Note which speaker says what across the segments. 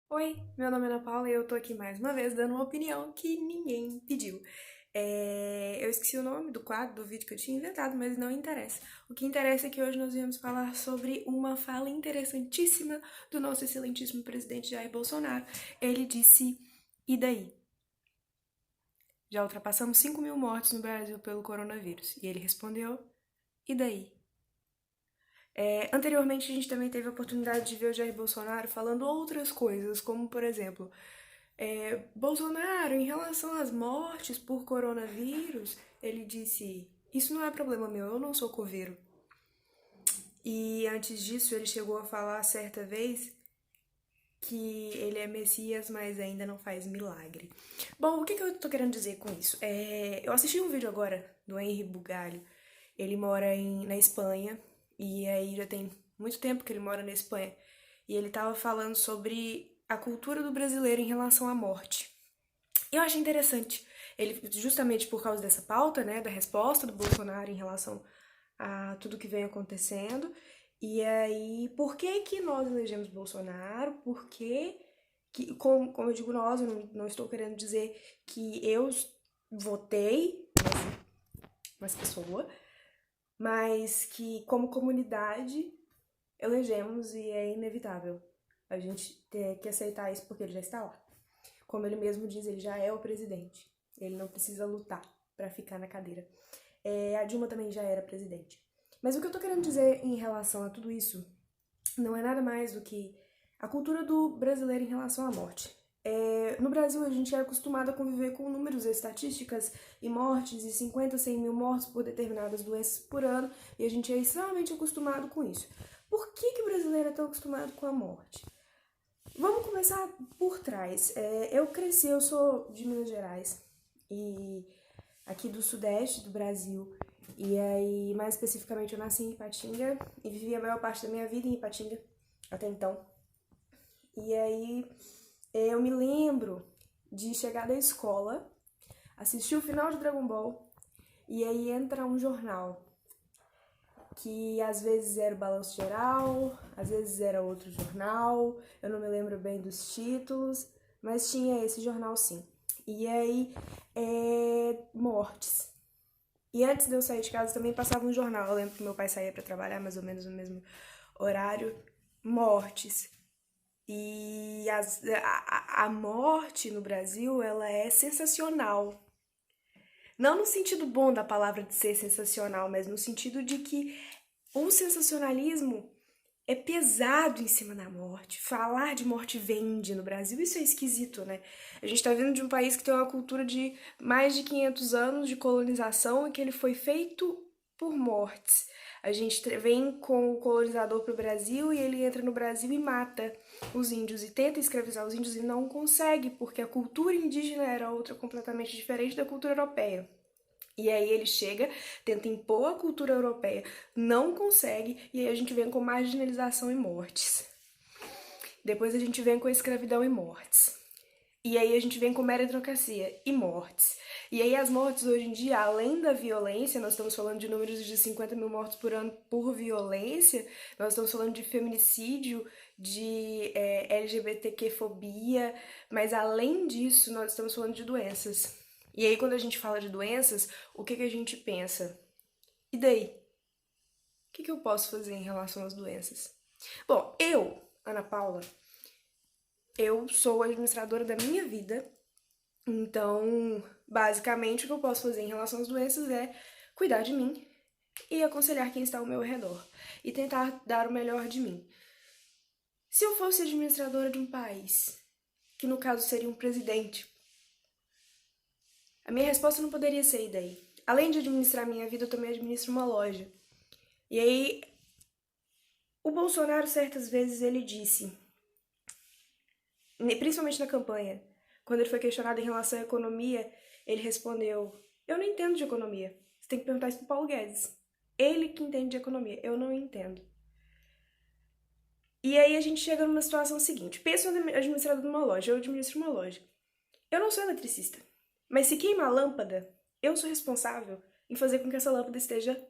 Speaker 1: Oi, meu nome é Ana Paula e eu tô aqui mais uma vez dando uma opinião que ninguém pediu. Eu esqueci o nome do quadro, do vídeo que eu tinha inventado, mas não interessa. O que interessa é que hoje nós viemos falar sobre uma fala interessantíssima do nosso excelentíssimo presidente Jair Bolsonaro. Ele disse: e daí? Já ultrapassamos 5.000 mortes no Brasil pelo coronavírus. E ele respondeu: e daí? Anteriormente, a gente também teve a oportunidade de ver o Jair Bolsonaro falando outras coisas, como, por exemplo, Bolsonaro, em relação às mortes por coronavírus, ele disse: isso não é problema meu, eu não sou coveiro. E antes disso, ele chegou a falar certa vez que ele é Messias, mas ainda não faz milagre. Bom, o que eu tô querendo dizer com isso? Eu assisti um vídeo agora do Henry Bugalho. Ele mora na Espanha, e aí já tem muito tempo que ele mora na Espanha. E ele tava falando sobre a cultura do brasileiro em relação à morte. Eu achei interessante. Ele, justamente por causa dessa pauta, né, da resposta do Bolsonaro em relação a tudo que vem acontecendo. E aí, por que que nós elegemos Bolsonaro? Por que como eu digo nós, eu não estou querendo dizer que eu votei nessa pessoa, mas que como comunidade elegemos e é inevitável a gente ter que aceitar isso porque ele já está lá. Como ele mesmo diz, ele já é o presidente. Ele não precisa lutar para ficar na cadeira. A Dilma também já era presidente. Mas o que eu tô querendo dizer em relação a tudo isso não é nada mais do que a cultura do brasileiro em relação à morte. No Brasil, a gente é acostumado a conviver com números, estatísticas e mortes, e 50, 100 mil mortes por determinadas doenças por ano, e a gente é extremamente acostumado com isso. Por que o brasileiro é tão acostumado com a morte? Vamos começar por trás. Eu sou de Minas Gerais, e aqui do sudeste do Brasil, e aí, mais especificamente, eu nasci em Ipatinga e vivi a maior parte da minha vida em Ipatinga até então. E aí, eu me lembro de chegar da escola, assistir o final de Dragon Ball, e aí entra um jornal, que às vezes era o Balanço Geral, às vezes era outro jornal, eu não me lembro bem dos títulos, mas tinha esse jornal sim. E aí, mortes. E antes de eu sair de casa também passava um jornal. Eu lembro que meu pai saía para trabalhar mais ou menos no mesmo horário. Mortes. E a morte no Brasil, ela é sensacional. Não no sentido bom da palavra de ser sensacional, mas no sentido de que o sensacionalismo é pesado em cima da morte. Falar de morte vende no Brasil, isso é esquisito, né? A gente tá vindo de um país que tem uma cultura de mais de 500 anos de colonização e que ele foi feito por mortes. A gente vem com o colonizador pro Brasil e ele entra no Brasil e mata os índios e tenta escravizar os índios e não consegue, porque a cultura indígena era outra completamente diferente da cultura europeia. E aí ele chega, tenta impor a cultura europeia, não consegue, e aí a gente vem com marginalização e mortes. Depois a gente vem com a escravidão e mortes. E aí a gente vem com meritocracia e mortes. E aí as mortes hoje em dia, além da violência, nós estamos falando de números de 50 mil mortos por ano por violência, nós estamos falando de feminicídio, de LGBTQ-fobia, mas além disso, nós estamos falando de doenças. E aí quando a gente fala de doenças, o que a gente pensa? E daí? O que eu posso fazer em relação às doenças? Bom, Ana Paula, eu sou administradora da minha vida. Então, basicamente, o que eu posso fazer em relação às doenças é cuidar de mim e aconselhar quem está ao meu redor e tentar dar o melhor de mim. Se eu fosse administradora de um país, que no caso seria um presidente, a minha resposta não poderia ser e daí. Além de administrar a minha vida, eu também administro uma loja. E aí, o Bolsonaro certas vezes ele disse, principalmente na campanha, quando ele foi questionado em relação à economia, ele respondeu: eu não entendo de economia. Você tem que perguntar isso pro Paulo Guedes. Ele que entende de economia, eu não entendo. E aí a gente chega numa situação seguinte: pensa no administrador de uma loja, eu administro uma loja. Eu não sou eletricista, mas se queima a lâmpada, eu sou responsável em fazer com que essa lâmpada esteja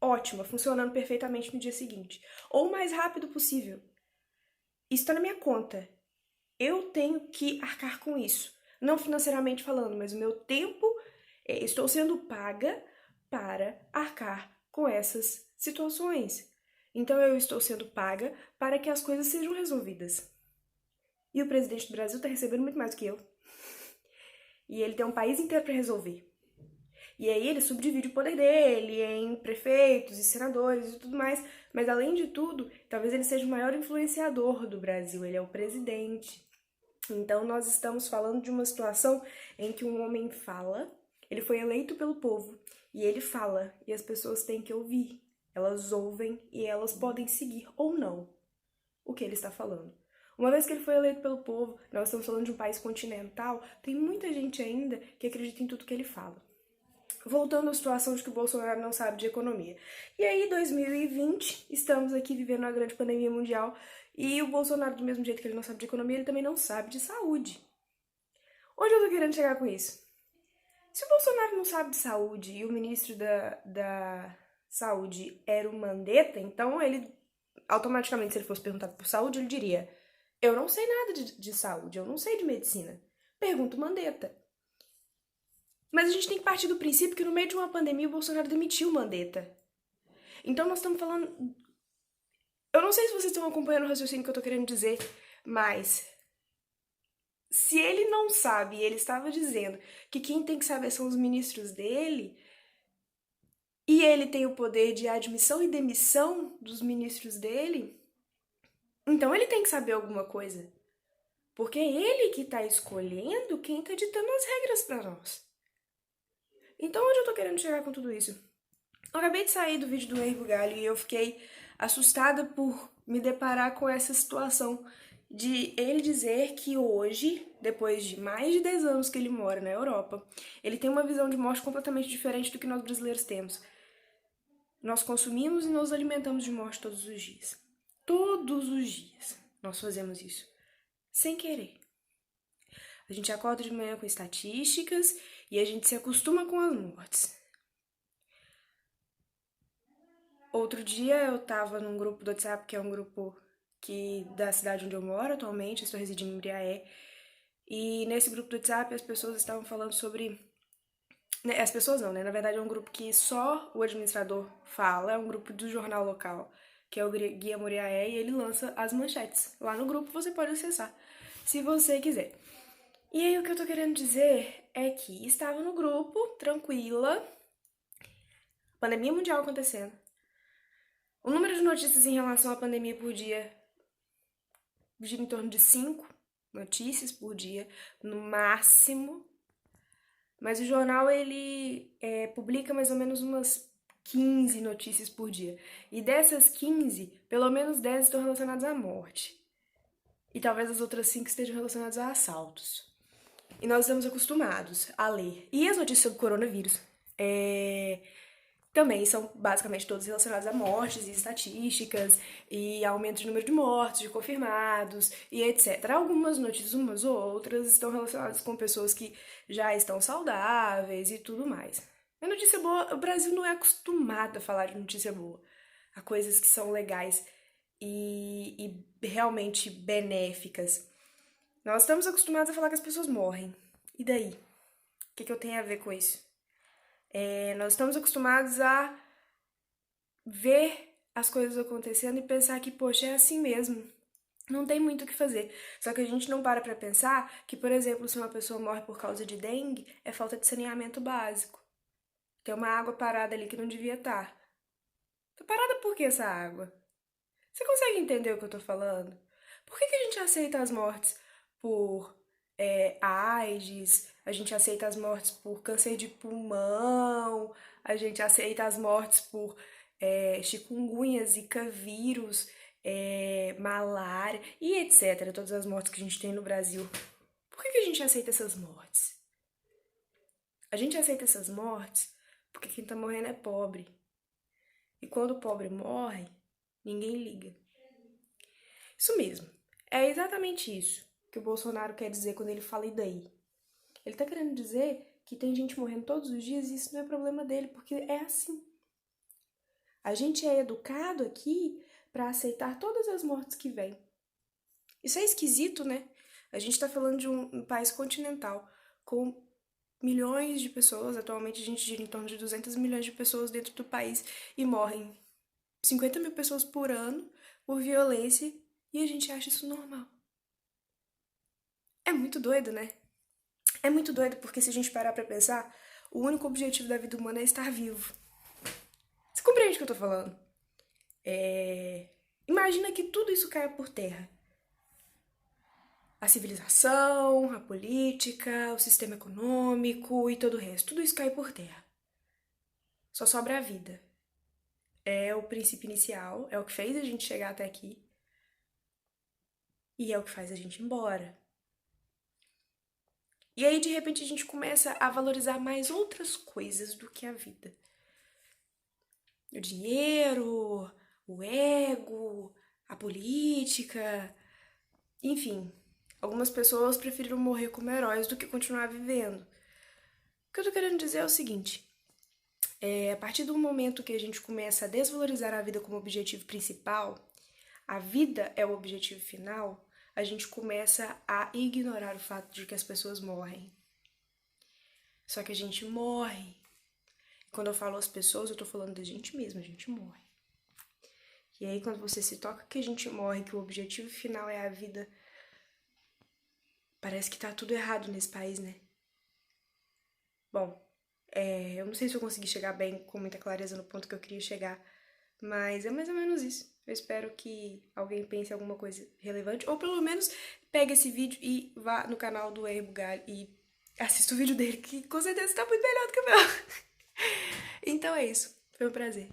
Speaker 1: ótima, funcionando perfeitamente no dia seguinte, ou o mais rápido possível. Isso está na minha conta. eu tenho que arcar com isso. Não financeiramente falando, mas o meu tempo, estou sendo paga para arcar com essas situações. Então eu estou sendo paga para que as coisas sejam resolvidas. E o presidente do Brasil está recebendo muito mais do que eu. E ele tem um país inteiro para resolver. E aí ele subdivide o poder dele em prefeitos e senadores e tudo mais. Mas além de tudo, talvez ele seja o maior influenciador do Brasil. Ele é o presidente. Então nós estamos falando de uma situação em que um homem fala, ele foi eleito pelo povo, e ele fala, e as pessoas têm que ouvir. Elas ouvem e elas podem seguir ou não o que ele está falando. Uma vez que ele foi eleito pelo povo, nós estamos falando de um país continental, tem muita gente ainda que acredita em tudo que ele fala. Voltando à situação de que o Bolsonaro não sabe de economia. E aí, 2020, estamos aqui vivendo uma grande pandemia mundial e o Bolsonaro, do mesmo jeito que ele não sabe de economia, ele também não sabe de saúde. Onde eu tô querendo chegar com isso? Se o Bolsonaro não sabe de saúde e o ministro da saúde era o Mandetta, então ele, automaticamente, se ele fosse perguntado por saúde, ele diria: eu não sei nada de saúde, eu não sei de medicina. Pergunta o Mandetta. Mas a gente tem que partir do princípio que no meio de uma pandemia o Bolsonaro demitiu o Mandetta. Então nós estamos falando... Eu não sei se vocês estão acompanhando o raciocínio que eu tô querendo dizer, mas se ele não sabe, e ele estava dizendo que quem tem que saber são os ministros dele, e ele tem o poder de admissão e demissão dos ministros dele, então ele tem que saber alguma coisa. Porque é ele que tá escolhendo quem tá ditando as regras pra nós. Então onde eu tô querendo chegar com tudo isso? Eu acabei de sair do vídeo do Henri Bugalho e eu fiquei assustada por me deparar com essa situação de ele dizer que hoje, depois de mais de 10 anos que ele mora na Europa, ele tem uma visão de morte completamente diferente do que nós brasileiros temos. Nós consumimos e nos alimentamos de morte todos os dias. Todos os dias nós fazemos isso, sem querer. A gente acorda de manhã com estatísticas e a gente se acostuma com as mortes. Outro dia eu tava num grupo do WhatsApp, que é um grupo da cidade onde eu moro atualmente, eu estou residindo em Muriaé, e nesse grupo do WhatsApp as pessoas estavam falando sobre... As pessoas não, né? Na verdade é um grupo que só o administrador fala, é um grupo do jornal local, que é o Guia Muriaé, e ele lança as manchetes. Lá no grupo você pode acessar, se você quiser. E aí o que eu tô querendo dizer é que estava no grupo, tranquila, pandemia mundial acontecendo. O número de notícias em relação à pandemia por dia gira em torno de 5 notícias por dia, no máximo. Mas o jornal, ele publica mais ou menos umas 15 notícias por dia. E dessas 15, pelo menos 10 estão relacionadas à morte. E talvez as outras 5 estejam relacionadas a assaltos. E nós estamos acostumados a ler. E as notícias sobre coronavírus também são basicamente todas relacionadas a mortes e estatísticas, e aumento de número de mortos, de confirmados, e etc. Algumas notícias, umas ou outras, estão relacionadas com pessoas que já estão saudáveis e tudo mais. A notícia boa, o Brasil não é acostumado a falar de notícia boa, a coisas que são legais e realmente benéficas. Nós estamos acostumados a falar que as pessoas morrem. E daí? O que eu tenho a ver com isso? Nós estamos acostumados a ver as coisas acontecendo e pensar que, poxa, é assim mesmo. Não tem muito o que fazer. Só que a gente não para pra pensar que, por exemplo, se uma pessoa morre por causa de dengue, é falta de saneamento básico. Tem uma água parada ali que não devia estar. Tá parada por que essa água? Você consegue entender o que eu tô falando? Por que a gente aceita as mortes por AIDS, a gente aceita as mortes por câncer de pulmão, a gente aceita as mortes por chikungunya, zika vírus, malária e etc. Todas as mortes que a gente tem no Brasil. Por que a gente aceita essas mortes? A gente aceita essas mortes porque quem tá morrendo é pobre. E quando o pobre morre, ninguém liga. Isso mesmo. É exatamente isso que o Bolsonaro quer dizer quando ele fala "e daí?". Ele tá querendo dizer que tem gente morrendo todos os dias e isso não é problema dele, porque é assim. A gente é educado aqui pra aceitar todas as mortes que vêm. Isso é esquisito, né? A gente tá falando de um país continental com milhões de pessoas. Atualmente a gente gira em torno de 200 milhões de pessoas dentro do país e morrem 50 mil pessoas por ano por violência e a gente acha isso normal. É muito doido, né? É muito doido porque se a gente parar pra pensar, o único objetivo da vida humana é estar vivo. Você compreende o que eu tô falando? Imagina que tudo isso caia por terra. A civilização, a política, o sistema econômico e todo o resto. Tudo isso cai por terra. Só sobra a vida. É o princípio inicial, é o que fez a gente chegar até aqui. E é o que faz a gente ir embora. E aí, de repente, a gente começa a valorizar mais outras coisas do que a vida. O dinheiro, o ego, a política, enfim. Algumas pessoas preferiram morrer como heróis do que continuar vivendo. O que eu tô querendo dizer é o seguinte: a partir do momento que a gente começa a desvalorizar a vida como objetivo principal, a vida é o objetivo final, a gente começa a ignorar o fato de que as pessoas morrem. Só que a gente morre. Quando eu falo as pessoas, eu tô falando da gente mesma, a gente morre. E aí, quando você se toca que a gente morre, que o objetivo final é a vida, parece que tá tudo errado nesse país, né? Bom, eu não sei se eu consegui chegar bem, com muita clareza no ponto que eu queria chegar, mas é mais ou menos isso. Eu espero que alguém pense em alguma coisa relevante, ou pelo menos pegue esse vídeo e vá no canal do Henri Bugalho e assista o vídeo dele, que com certeza tá muito melhor do que o meu. Então é isso. Foi um prazer.